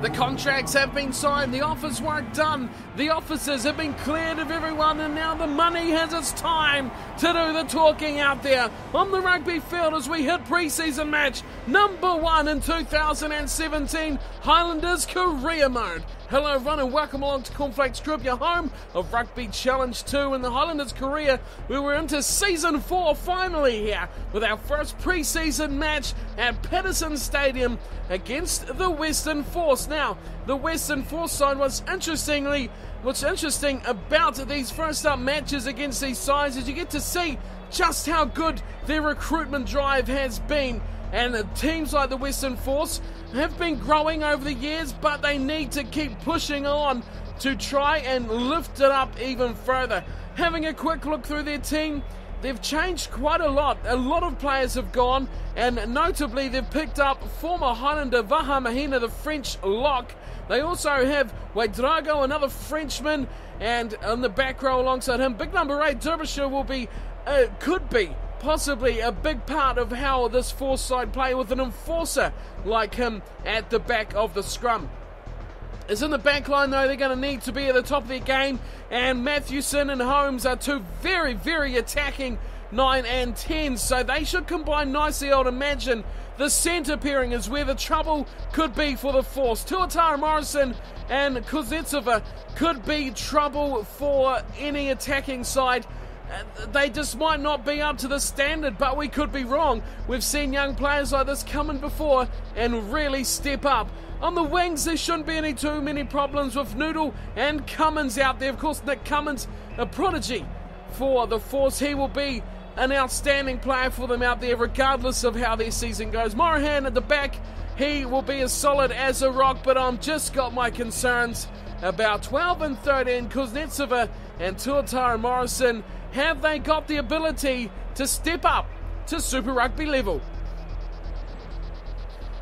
The contracts have been signed, the office work done, the offices have been cleared of everyone, and now the money has its time to do the talking out there on the rugby field as we hit pre-season match number 1 in 2017, Highlanders career mode. Hello everyone and welcome along to Cornflakes Group, your home of Rugby Challenge 2 in the Highlanders career. We were into Season 4 finally here with our first pre-season match at Peterson Stadium against the Western Force. Now, the Western Force side, what's interesting about these first up matches against these sides is you get to see just how good their recruitment drive has been. And teams like the Western Force have been growing over the years, but they need to keep pushing on to try and lift it up even further. Having a quick look through their team, they've changed quite a lot. A lot of players have gone, and notably they've picked up former Highlander Vaha Mahina, the French lock. They also have Ouedraogo, another Frenchman, and on the back row alongside him, big number 8 Derbyshire will be, could be possibly a big part of how this Force side play with an enforcer like him at the back of the scrum. As in the back line though, they're going to need to be at the top of their game, and Mathewson and Holmes are two very, very attacking 9 and 10, so they should combine nicely. I would imagine the centre pairing is where the trouble could be for the Force. Tuatara Morrison and Kuznetsova could be trouble for any attacking side. They just might not be up to the standard, but we could be wrong. We've seen young players like this come in before and really step up. On the wings, there shouldn't be too many problems with Noodle and Cummins out there. Of course, Nick Cummins, a prodigy for the Force. He will be an outstanding player for them out there, regardless of how their season goes. Morahan at the back, he will be as solid as a rock, but I've just got my concerns about 12 and 13. Kuznetsova and Tuatara Morrison, have they got the ability to step up to Super Rugby level?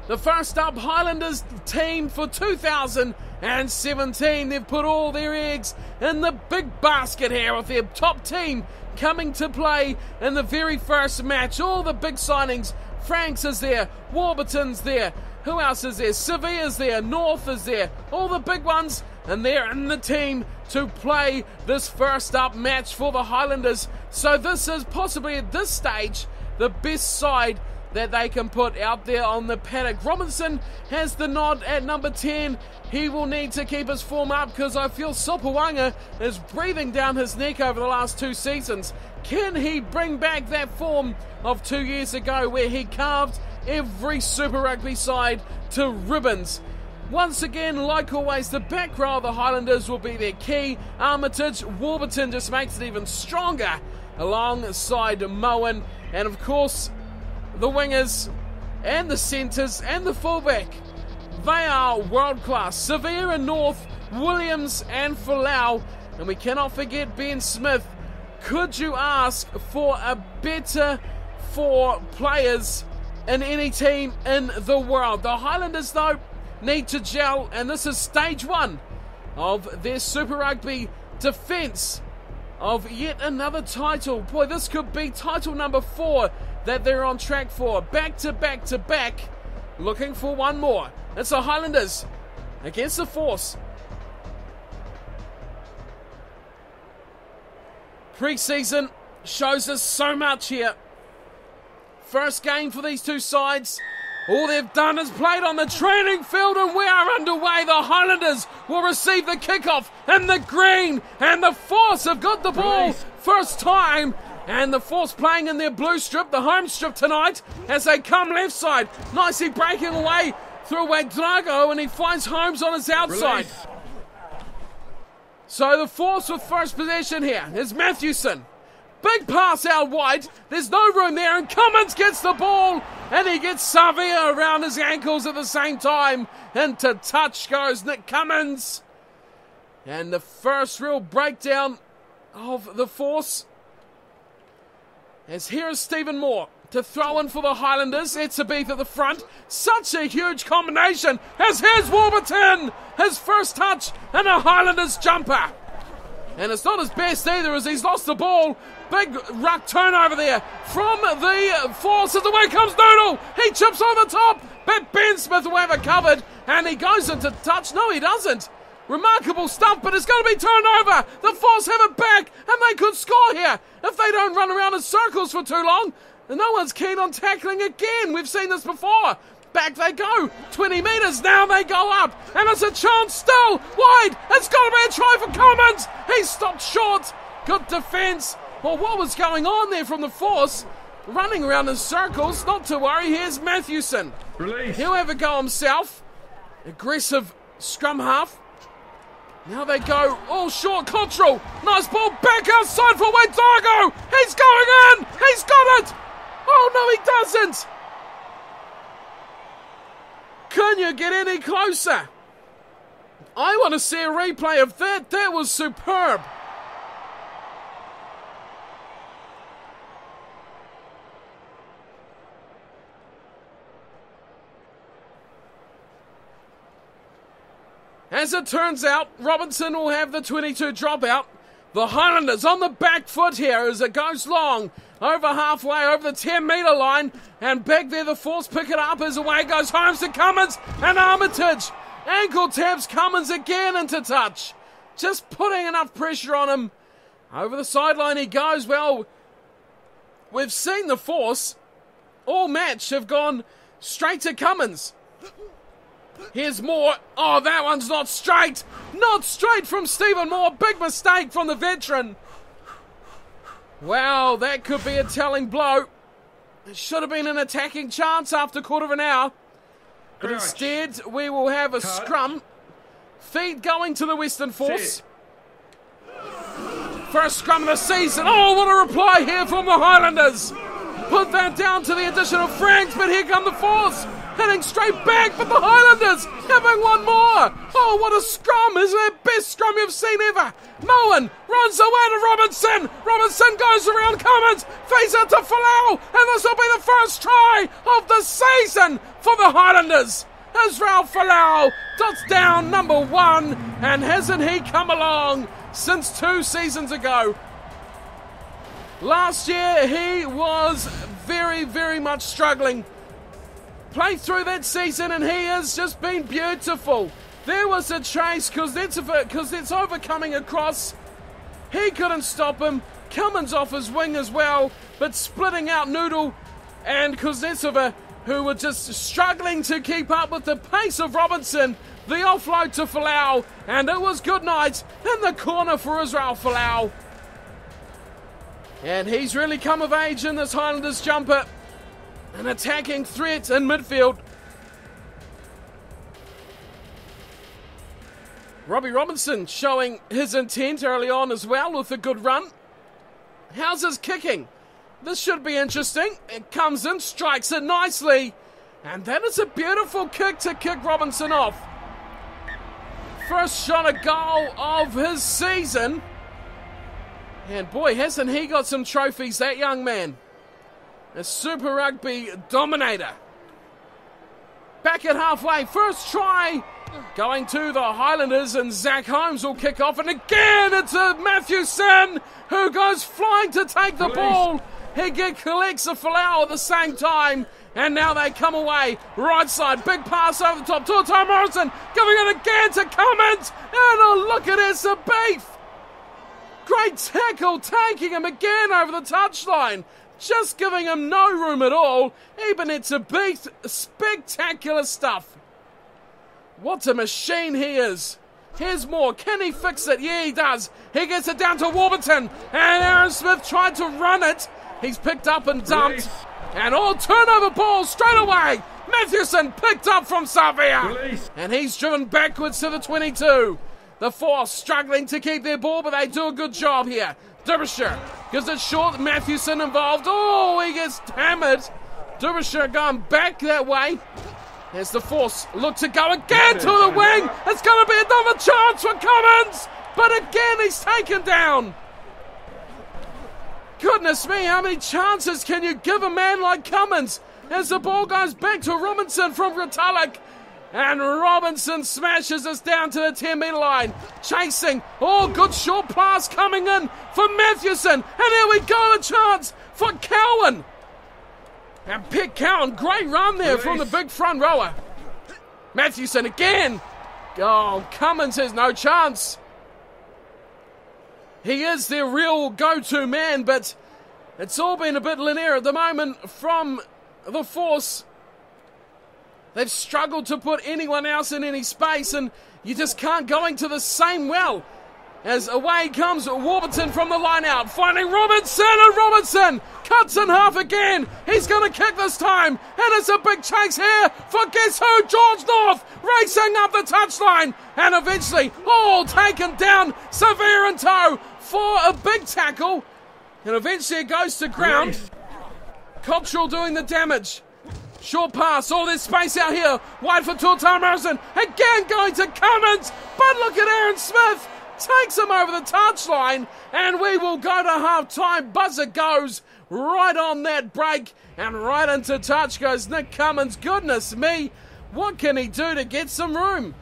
The first up Highlanders team for 2017. They've put all their eggs in the big basket here with their top team coming to play in the very first match. All the big signings. Franks is there, Warburton's there. Who else is there? Sevilla's there, North is there. All the big ones, and they're in the team to play this first up match for the Highlanders. So this is possibly at this stage the best side that they can put out there on the paddock. Robinson has the nod at number 10. He will need to keep his form up because I feel Sopawanga is breathing down his neck over the last 2 seasons. Can he bring back that form of 2 years ago where he carved every Super Rugby side to ribbons? Once again, like always, the back row of the Highlanders will be their key. Armitage, Warburton just makes it even stronger alongside Moen. And of course, the wingers and the centres and the fullback, they are world class. Sevilla and North, Williams and Folau. And we cannot forget Ben Smith. Could you ask for a better 4 players in any team in the world? The Highlanders, though, need to gel, and this is stage 1 of their Super Rugby defence of yet another title. Boy, this could be title number 4 that they're on track for. Back to back to back, looking for one more. It's the Highlanders against the Force. Pre-season shows us so much here. First game for these two sides. All they've done is played on the training field, and we are underway. The Highlanders will receive the kickoff in the green, and the Force have got the ball first time. And the Force playing in their blue strip, the home strip tonight, as they come left side. Nicely breaking away through Ouedraogo, and he finds Holmes on his outside. So the Force with first possession here is Mathewson. Big pass out wide. There's no room there, and Cummins gets the ball, and he gets Savia around his ankles at the same time. Into touch goes Nick Cummins. And the first real breakdown of the Force. As here is Stephen Moore to throw in for the Highlanders. Etzebeth at the front. Such a huge combination. As here's Warburton. His first touch and a Highlanders jumper. And it's not his best either, as he's lost the ball. Big ruck turnover there from the Force. As away comes Noodle. He chips over the top, but Ben Smith will have it covered. And he goes into touch. No, he doesn't. Remarkable stuff, but it's going to be turned over. The Force have it back, and they could score here if they don't run around in circles for too long. And no one's keen on tackling again. We've seen this before. Back they go. 20 metres. Now they go up. And it's a chance still. Wide. It's got to be a try for Commons. He stopped short. Good defence. Well, what was going on there from the Force? Running around in circles. Not to worry. Here's Mathewson. Release. He'll have a go himself. Aggressive scrum half. Now they go all short. Cottrell. Nice ball back outside for Waitago. He's going in. He's got it. Oh, no, he doesn't. Can you get any closer? I want to see a replay of that. That was superb. As it turns out, Robinson will have the 22 dropout. The Highlanders on the back foot here as it goes long. Over halfway, over the 10-metre line. And back there, the Force pick it up as away goes Holmes to Cummins and Armitage. Ankle taps Cummins again into touch. Just putting enough pressure on him. Over the sideline he goes. Well, we've seen the Force all match have gone straight to Cummins. Here's Moore. Oh, that one's not straight. Not straight from Stephen Moore. Big mistake from the veteran. Wow, that could be a telling blow. It should have been an attacking chance after a quarter of an hour. But instead, we will have a scrum. Feed going to the Western Force. First scrum of the season. Oh, what a reply here from the Highlanders. Put that down to the addition of Franks, but here come the Force. Heading straight back, but the Highlanders having one more. Oh, what a scrum. Is it the best scrum you've seen ever? Moen runs away to Robinson. Robinson goes around Cummins. Face out to Falau. And this will be the first try of the season for the Highlanders. Israel Falau dots down number 1. And hasn't he come along since 2 seasons ago? Last year, he was very, very much struggling. Played through that season and he has just been beautiful. There was a chase, Kuznetsov overcoming across. He couldn't stop him. Cummins off his wing as well, but splitting out Noodle and Kuznetsov, who were just struggling to keep up with the pace of Robinson. The offload to Falau, and it was good night in the corner for Israel Falau. And he's really come of age in this Highlanders jumper. An attacking threat in midfield. Robbie Robinson showing his intent early on as well with a good run. How's his kicking? This should be interesting. It comes in, strikes it nicely. And that is a beautiful kick to kick Robinson off. First shot at goal of his season. And boy, hasn't he got some trophies, that young man. A Super Rugby dominator. Back at halfway, first try going to the Highlanders, and Zach Holmes will kick off. And again, it's a Mathewson who goes flying to take the ball. He collects a Falau at the same time. And now they come away. Right side, big pass over the top. Toto Morrison giving it again to Cummins. And a look at Essa Beef. Great tackle, taking him again over the touchline. Just giving him no room at all. Even it's a beat. Spectacular stuff. What a machine he is. Here's Moore. Can he fix it? Yeah, he does. He gets it down to Warburton. And Aaron Smith tried to run it. He's picked up and dumped. And turnover ball straight away. Mathewson picked up from Savia. And he's driven backwards to the 22. The Force struggling to keep their ball, but they do a good job here. Derbyshire gives it short. Mathewson involved. Oh, he gets hammered. Derbyshire going back that way. As the Force look to go again to the wing. It's going to be another chance for Cummins. But again, he's taken down. Goodness me, how many chances can you give a man like Cummins? As the ball goes back to Robinson from Ritalik. And Robinson smashes us down to the 10-metre line. Chasing. Oh, good short pass coming in for Mathewson. And here we go, a chance for Cowan. And Pitt Cowan, great run there from the big front rower. Matthewson again. Oh, Cummins has no chance. He is their real go-to man, but it's all been a bit linear at the moment from the Force. They've struggled to put anyone else in any space, and you just can't go into the same well. As away comes Warburton from the line out, finding Robinson, and Robinson cuts in half again. He's going to kick this time, and it's a big chase here for guess who? George North, racing up the touchline, and eventually, taken down, Severe in tow for a big tackle, and eventually it goes to ground. Cottrell doing the damage. Short pass, there's space out here, wide for Tuatara Morrison, again going to Cummins, but look at Aaron Smith. Takes him over the touchline, and we will go to half-time. Buzzer goes right on that break, and right into touch goes Nick Cummins. Goodness me, what can he do to get some room?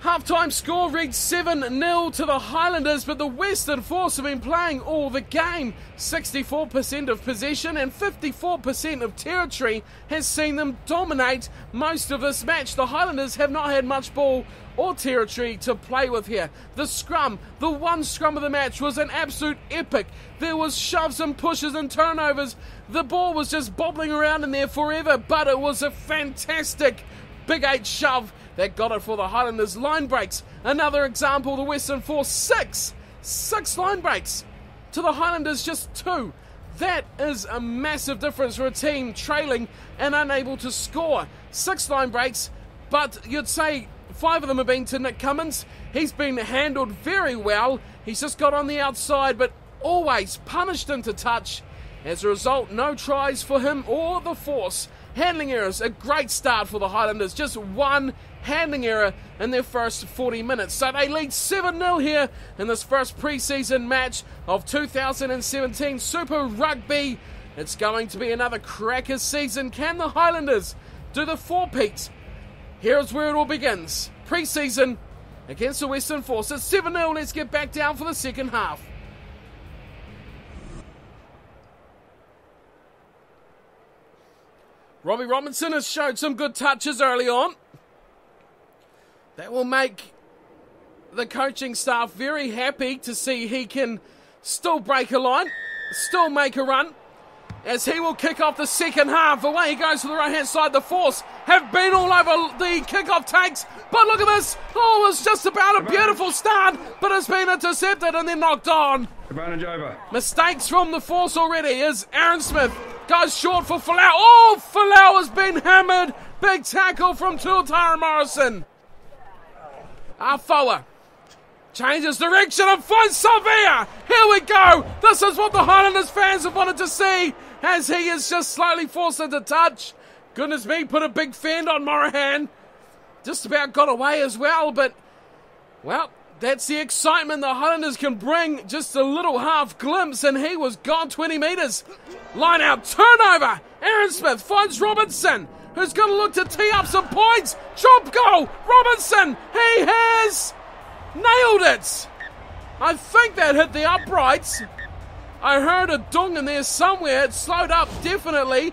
Half-time score reads 7-0 to the Highlanders, but the Western Force have been playing all the game. 64% of possession and 54% of territory has seen them dominate most of this match. The Highlanders have not had much ball or territory to play with here. The scrum, the one scrum of the match, was an absolute epic. There was shoves and pushes and turnovers. The ball was just bobbling around in there forever, but it was a fantastic Big 8 shove that got it for the Highlanders. Line breaks, another example, the Western Force, six line breaks to the Highlanders just 2. That is a massive difference for a team trailing and unable to score. 6 line breaks, but you'd say 5 of them have been to Nick Cummins. He's been handled very well. He's just got on the outside, but always punished into touch. As a result, no tries for him or the Force. Handling errors, a great start for the Highlanders. Just one handling error in their first 40 minutes. So they lead 7-0 here in this first pre-season match of 2017 Super Rugby. It's going to be another cracker season. Can the Highlanders do the four-peat? Here's where it all begins. Pre-season against the Western Force. It's 7-0. Let's get back down for the second half. Robbie Robinson has showed some good touches early on. That will make the coaching staff very happy to see he can still break a line, still make a run, as he will kick off the second half. Away he goes to the right-hand side. The Force have been all over the kickoff takes, but look at this. Oh, it was just about a beautiful start, but it's been intercepted and then knocked on. Advantage over. Mistakes from the Force already as Aaron Smith goes short for Folau. Oh, Folau has been hammered. Big tackle from Tuatara Morrison. Afoa changes direction and finds Savia. Here we go. This is what the Highlanders fans have wanted to see, as he is just slightly forced into touch. Goodness me, put a big fend on Morahan. Just about got away as well, but, well, that's the excitement the Highlanders can bring. Just a little half glimpse, and he was gone 20 metres. Line out, turnover. Aaron Smith finds Robinson, who's going to look to tee up some points. Chop goal. Robinson, he has nailed it. I think that hit the uprights. I heard a dong in there somewhere. It slowed up, definitely.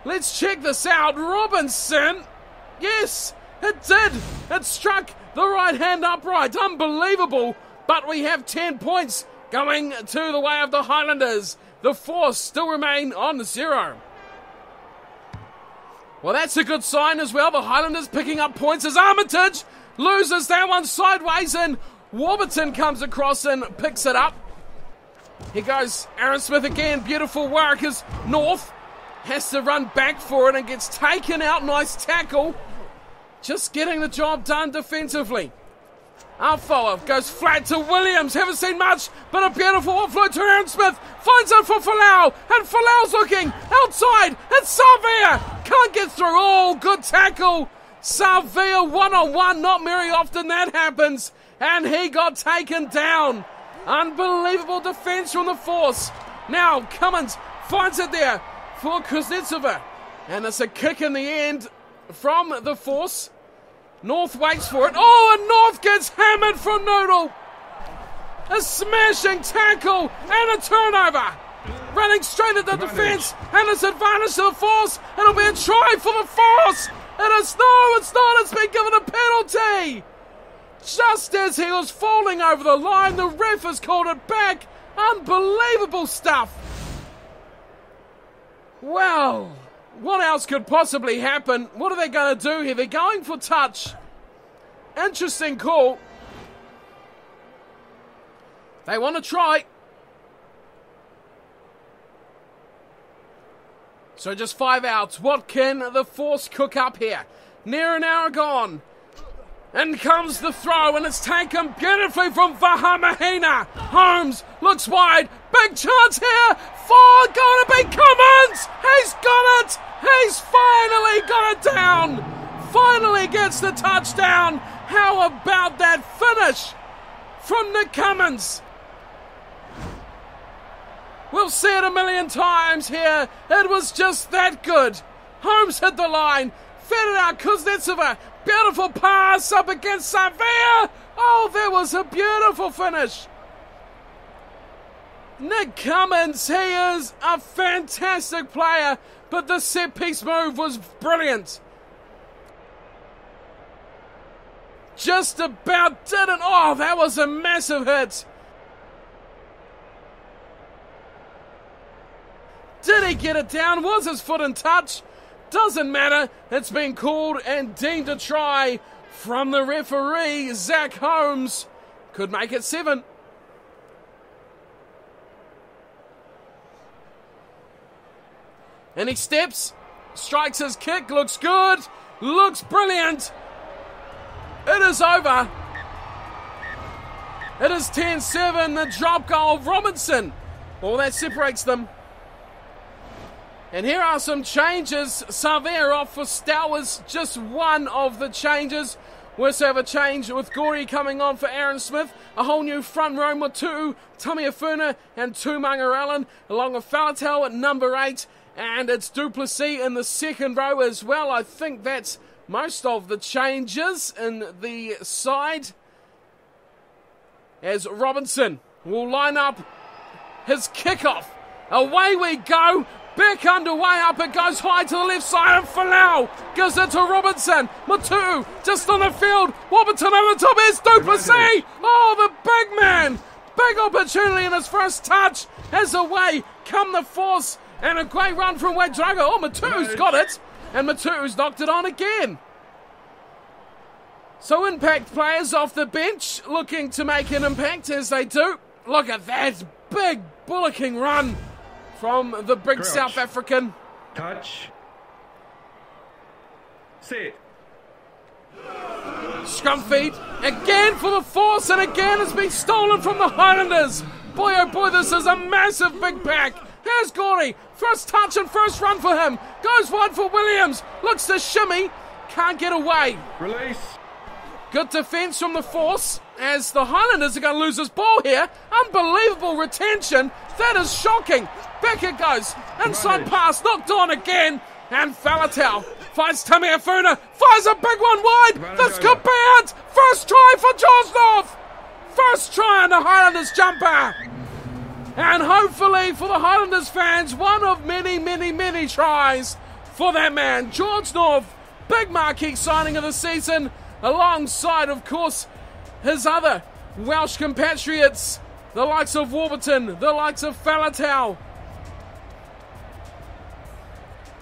Let's check this out. Robinson, yes, it did. It struck the right hand upright. Unbelievable. But we have 10 points going to the way of the Highlanders. The Force still remain on 0. Well, that's a good sign as well. The Highlanders picking up points as Armitage loses that one sideways, and Warburton comes across and picks it up. Here goes Aaron Smith again. Beautiful work as North has to run back for it and gets taken out. Nice tackle. Just getting the job done defensively. Afoa goes flat to Williams. Haven't seen much, but a beautiful offload to Aaron Smith. Finds it for Folau, and Folau's looking outside. It's Savia. Can't get through. Oh, good tackle. Savia one-on-one. Not very often that happens. And he got taken down. Unbelievable defense from the Force. Now Cummins finds it there for Kuznetsova. And it's a kick in the end from the Force. North waits for it. Oh, and North gets hammered from Noodle. A smashing tackle and a turnover. Running straight at the defence, and it's advantage to the Force. It'll be a try for the Force. It's not. It's been given a penalty. Just as he was falling over the line, the ref has called it back. Unbelievable stuff. Well, what else could possibly happen? What are they going to do here? They're going for touch. Interesting call. They want to try. So just 5 outs. What can the Force cook up here? Near an hour gone. In comes the throw, and it's taken beautifully from Vahamahina. Holmes looks wide. Big chance here. Gonna be Cummins. He's got it. He's finally got it down. Finally gets the touchdown. How about that finish from Nick Cummins? We'll see it a million times here. It was just that good. Holmes hit the line. Fed it out. Kuznetsova. Beautiful pass up against Savia. Oh, that was a beautiful finish. Nick Cummins, he is a fantastic player, but the set-piece move was brilliant. Just about didn't. Oh, that was a massive hit. Did he get it down? Was his foot in touch? Doesn't matter. It's been called and deemed a try from the referee. Zach Holmes could make it 7. And he steps, strikes his kick, looks good, looks brilliant. It is over. It is 10-7, the drop goal of Robinson. All that separates them. And here are some changes. Savia off for Stowers, just one of the changes. We also have a change with Gorey coming on for Aaron Smith. A whole new front row with Tu'u, Tamiafuna and Tumangarellan, along with Falatau at number 8. And it's Duplessis in the second row as well. I think that's most of the changes in the side. As Robinson will line up his kickoff. Away we go. Back underway, up it goes high to the left side, and Falau gives it to Robinson. Matu just on the field. Warburton over the top. Here's Duplessis. Oh, the big man. Big opportunity in his first touch. As away come the Force. And a great run from Wadraga. Oh, Matu's got it. And Matu's knocked it on again. So impact players off the bench looking to make an impact as they do. Look at that big bullocking run from the big Crouch. South African. Touch. Sit. Scrum feed again for the Force, and again it's been stolen from the Highlanders. Boy oh boy, this is a massive big pack. Here's Gorey. First touch and first run for him. Goes wide for Williams. Looks to shimmy. Can't get away. Release. Good defence from the Force as the Highlanders are going to lose this ball here. Unbelievable retention. That is shocking. Back it goes. Inside pass. Knocked on again. And Falatau finds Tamiafuna. Fires a big one wide. This could be it. First try for Josnorth. First try on the Highlanders jumper. And hopefully for the Highlanders fans, one of many, many, many tries for that man. George North, big marquee signing of the season, alongside, of course, his other Welsh compatriots, the likes of Warburton, the likes of Falatau.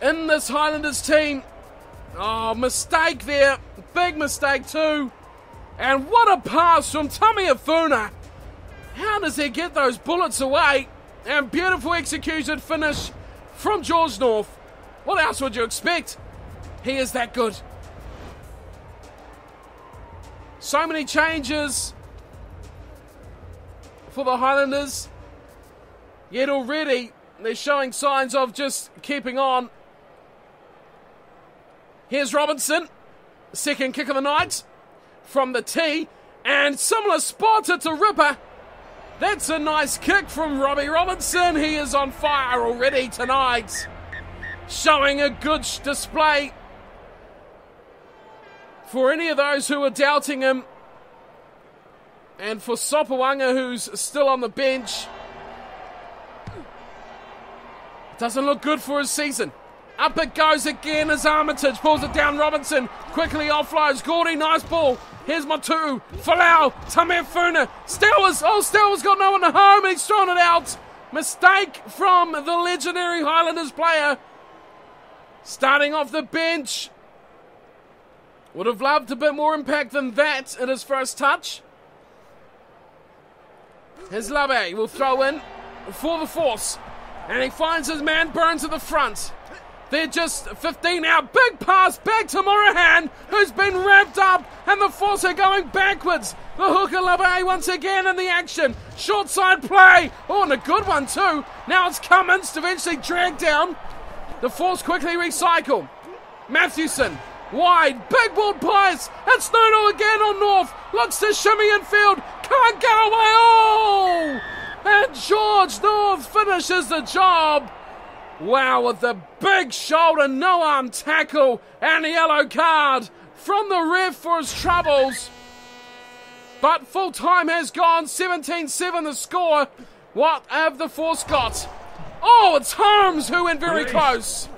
In this Highlanders team, oh, mistake there, big mistake too. And what a pass from Tamiafuna. How does he get those bullets away? And beautiful executed finish from George North. What else would you expect? He is that good. So many changes for the Highlanders. Yet already they're showing signs of just keeping on. Here's Robinson. Second kick of the night from the tee. And similar spot to Ripper. That's a nice kick from Robbie Robinson. He is on fire already tonight. Showing a good display for any of those who are doubting him. And for Sopawanga, who's still on the bench. Doesn't look good for his season. Up it goes again as Armitage pulls it down. Robinson quickly offloads. Gordy, nice ball. Here's Matu. Falau. Tamefuna. Stelwas got no one to home and he's thrown it out. Mistake from the legendary Highlanders player. Starting off the bench. Would have loved a bit more impact than that in his first touch. Here's Labe. Will throw in for the Force. And he finds his man Burns at the front. They're just 15 out. Big pass back to Morahan, who's been wrapped up, and the Force are going backwards. The hooker Labe once again in the action. Short side play. Oh, and a good one too. Now it's Cummins to eventually drag down. The Force quickly recycle. Matthewson, wide, big ball bias. It's Noodle again on North. Looks to shimmy infield. Can't get away. Oh! And George North finishes the job. Wow, with the big shoulder, no arm tackle, and a yellow card from the ref for his troubles. But full time has gone, 17-7 the score. What have the Force got? Oh, it's Holmes who went very close.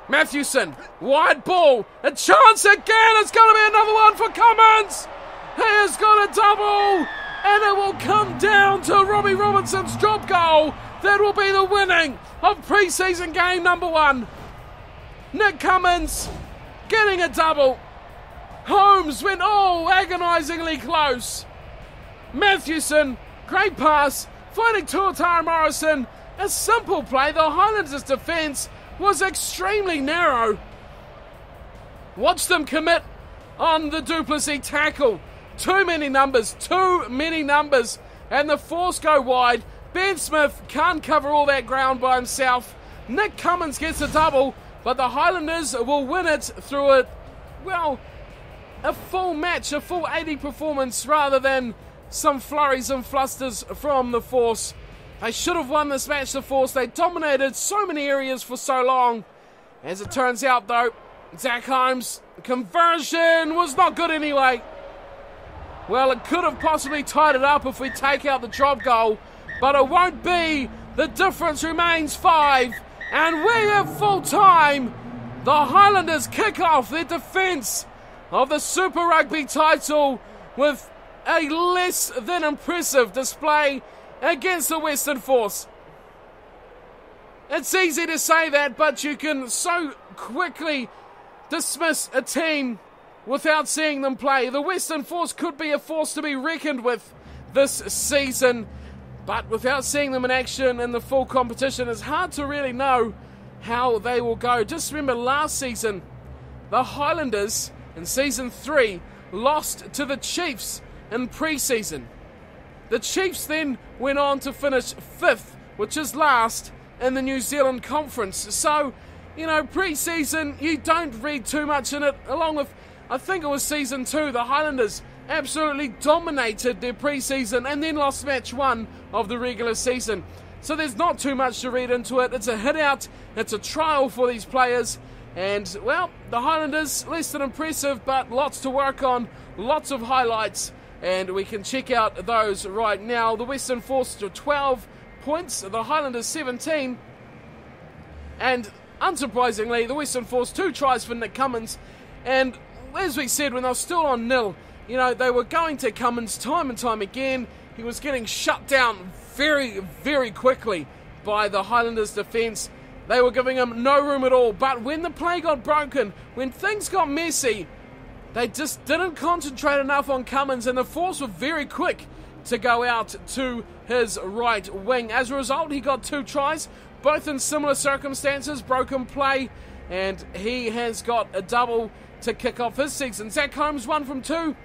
Matthewson, wide ball, a chance again. It's going to be another one for Cummins. He has got a double, and it will come down to Robbie Robinson's drop goal. That will be the winning of pre-season game number 1. Nick Cummins getting a double. Holmes went agonisingly close. Matthewson, great pass, finding Tuatara Morrison. A simple play. The Highlanders' defence was extremely narrow. Watch them commit on the Duplessis tackle. Too many numbers, and the Force go wide. Ben Smith can't cover all that ground by himself. Nick Cummins gets a double, but the Highlanders will win it through a full match, a full 80 performance rather than some flurries and flusters from the Force. They should have won this match, the Force. They dominated so many areas for so long. As it turns out, though, Zach Holmes' conversion was not good anyway. Well, it could have possibly tied it up if we take out the drop goal, but it won't be. The difference remains 5, and we have full time. The Highlanders kick off their defence of the Super Rugby title with a less than impressive display against the Western Force. It's easy to say that, but you can so quickly dismiss a team without seeing them play. The Western Force could be a force to be reckoned with this season, but without seeing them in action in the full competition, it's hard to really know how they will go. Just remember last season, the Highlanders in Season 3 lost to the Chiefs in pre-season. The Chiefs then went on to finish 5th, which is last in the New Zealand Conference. So, pre-season, you don't read too much in it. Along with, I think it was Season 2, the Highlanders absolutely dominated their pre-season and then lost match 1 of the regular season. So there's not too much to read into it. It's a hit out, it's a trial for these players, and well, the Highlanders, less than impressive, but lots to work on, lots of highlights, and we can check out those right now. The Western Force to 12 points, the Highlanders 17, and unsurprisingly, the Western Force 2 tries for Nick Cummins, and as we said, when they were still on nil, they were going to Cummins time and time again. He was getting shut down very, very quickly by the Highlanders defence. They were giving him no room at all. But when the play got broken, when things got messy, they just didn't concentrate enough on Cummins, and the Force were very quick to go out to his right wing. As a result, he got 2 tries, both in similar circumstances, broken play, and he has got a double to kick off his season. Zach Holmes 1 from 2.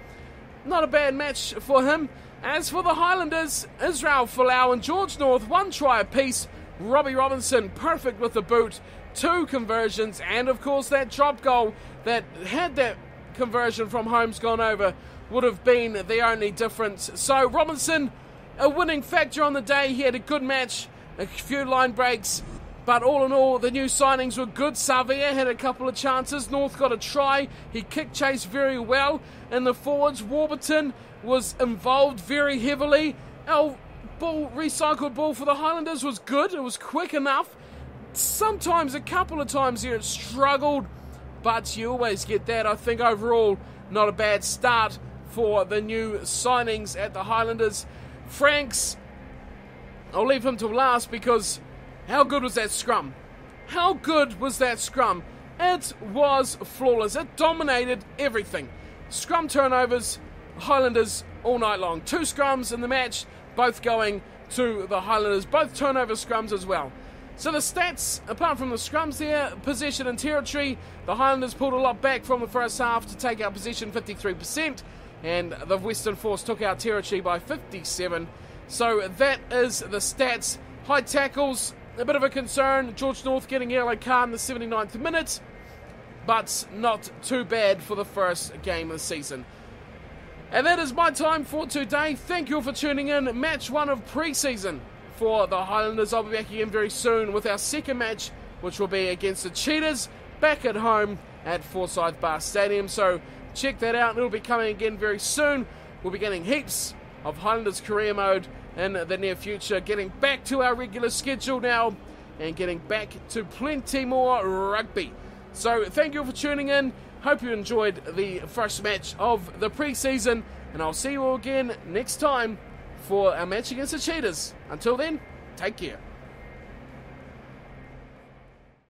Not a bad match for him. As for the Highlanders, Israel Folau and George North, 1 try apiece. Robbie Robinson, perfect with the boot, 2 conversions, and of course that drop goal that had that conversion from Holmes gone over would have been the only difference. So Robinson, a winning factor on the day. He had a good match, a few line breaks, but all in all, the new signings were good. Savia had a couple of chances. North got a try. He kick chased very well. In the forwards, Warburton was involved very heavily. Our recycled ball for the Highlanders was good. It was quick enough. sometimes, a couple of times here, it struggled, but you always get that. I think overall, not a bad start for the new signings at the Highlanders. Franks, I'll leave him till last because how good was that scrum? How good was that scrum? It was flawless. It dominated everything. Scrum turnovers, Highlanders all night long. 2 scrums in the match, both going to the Highlanders. Both turnover scrums as well. So the stats, apart from the scrums there, possession and territory, the Highlanders pulled a lot back from the first half to take out possession 53%, and the Western Force took out territory by 57%. So that is the stats. High tackles, a bit of a concern. George North getting a yellow card in the 79th minute, but not too bad for the first game of the season. And that is my time for today. Thank you for tuning in. Match 1 of pre-season for the Highlanders. I'll be back again very soon with our second match, which will be against the Cheetahs, back at home at Forsyth Bar Stadium. So check that out. It'll be coming again very soon. We'll be getting heaps of Highlanders career mode in the near future, getting back to our regular schedule now and getting back to plenty more rugby. So thank you for tuning in. Hope you enjoyed the first match of the pre-season, and I'll see you all again next time for our match against the Cheetahs. Until then, take care.